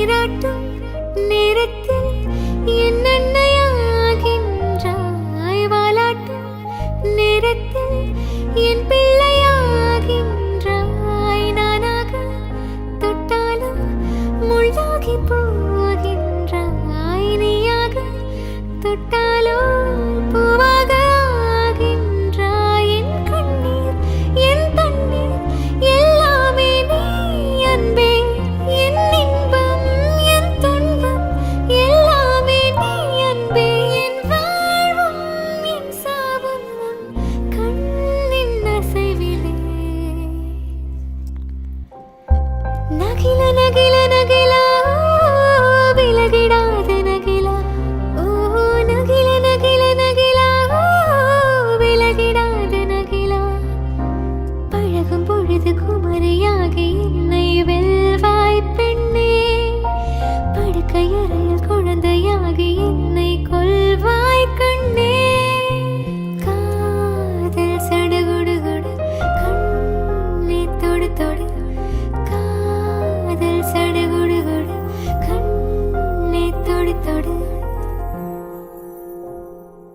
நீராட்டும் நேரத்தில் என்னன்னையாகின்றாய் வாலாட்டும் நேரத்தில் என் பிள்ளையாகின்றாய் நானாக தொட்டாலும் முள்ளாகி போகின்றாய் நீயாக தொட்டாலோ பூவாக ஆகின்றாய் என் கண்ணீர் என் தண்ணீர் எல்லாமே நீ அன்பே என் இன்பம் என் துன்பம் எல்லாமே நீ அன்பே என் வாழ்வும் என் சாவும் உன் கண்ணின் அசைவிலே நகில நகில நகில